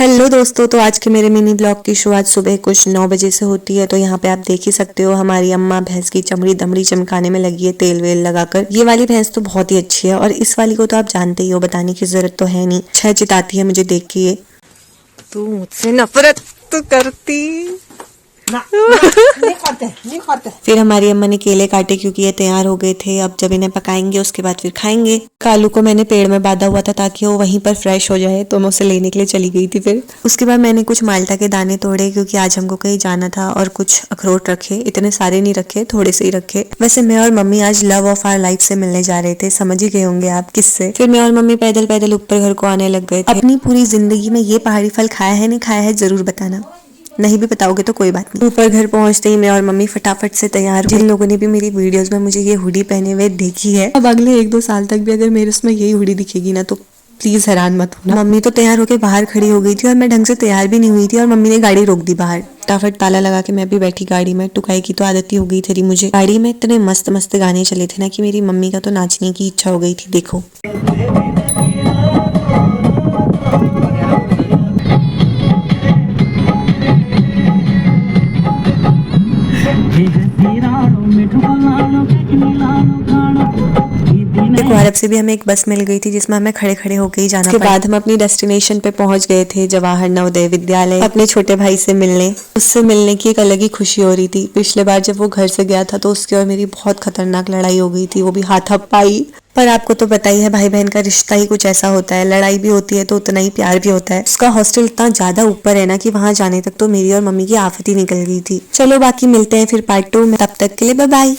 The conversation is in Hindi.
हेलो दोस्तों, तो आज के मेरे मिनी ब्लॉग की शुरुआत सुबह कुछ 9 बजे से होती है। तो यहाँ पे आप देख ही सकते हो हमारी अम्मा भैंस की चमड़ी दमड़ी चमकाने में लगी है तेल वेल लगाकर। ये वाली भैंस तो बहुत ही अच्छी है और इस वाली को तो आप जानते ही हो, बताने की जरूरत तो है नहीं। छह चिताती है मुझे देख के ये। तू मुझसे नफरत तो करती नहीं खाते। फिर हमारी अम्मा ने केले काटे क्योंकि ये तैयार हो गए थे। अब जब इन्हें पकाएंगे उसके बाद फिर खाएंगे। कालू को मैंने पेड़ में बांधा हुआ था ताकि वो वहीं पर फ्रेश हो जाए, तो मैं उसे लेने के लिए चली गई थी। फिर उसके बाद मैंने कुछ माल्टा के दाने तोड़े क्योंकि आज हमको कहीं जाना था, और कुछ अखरोट रखे। इतने सारे नहीं रखे, थोड़े से ही रखे। वैसे मैं और मम्मी आज लव ऑफ आवर लाइफ से मिलने जा रहे थे, समझ ही गए होंगे आप किससे। फिर मैं और मम्मी पैदल पैदल ऊपर घर को आने लग गए थे। अपनी पूरी जिंदगी में ये पहाड़ी फल खाया है नहीं खाया है जरूर बताना, नहीं भी बताओगे तो कोई बात नहीं। ऊपर घर पहुंचते ही मैं और मम्मी फटाफट से तैयार। जिन लोगों ने भी मेरी वीडियोस में मुझे ये हुडी पहने हुए देखी है, अब अगले 1-2 साल तक भी अगर मेरे उसमें यही हुडी दिखेगी ना तो प्लीज हैरान मत होना। मम्मी तो तैयार होकर बाहर खड़ी हो गई थी और मैं ढंग से तैयार भी नहीं हुई थी, और मम्मी ने गाड़ी रोक दी बाहर। फटाफट ताला लगा के मैं भी बैठी गाड़ी में। टुकाई की तो आदत ही हो गई थी मुझे। गाड़ी में इतने मस्त मस्त गाने चले थे ना कि मेरी मम्मी का तो नाचने की इच्छा हो गई थी। देखो अरब से भी हमें एक बस मिल गई थी जिसमें हमें खड़े खड़े होके ही जाना। उसके बाद हम अपनी डेस्टिनेशन पे पहुंच गए थे, जवाहर नवोदय विद्यालय। अपने छोटे भाई से मिलने, उससे मिलने की एक अलग ही खुशी हो रही थी। पिछले बार जब वो घर से गया था तो उसकी और मेरी बहुत खतरनाक लड़ाई हो गई थी, वो भी हाथापाई। पर आपको तो पता ही है भाई बहन का रिश्ता ही कुछ ऐसा होता है, लड़ाई भी होती है तो उतना ही प्यार भी होता है। उसका हॉस्टल इतना ज्यादा ऊपर है ना कि वहां जाने तक तो मेरी और मम्मी की आफत ही निकल गई थी। चलो बाकी मिलते हैं फिर पार्ट 2 में, तब तक के लिए बाय बाय।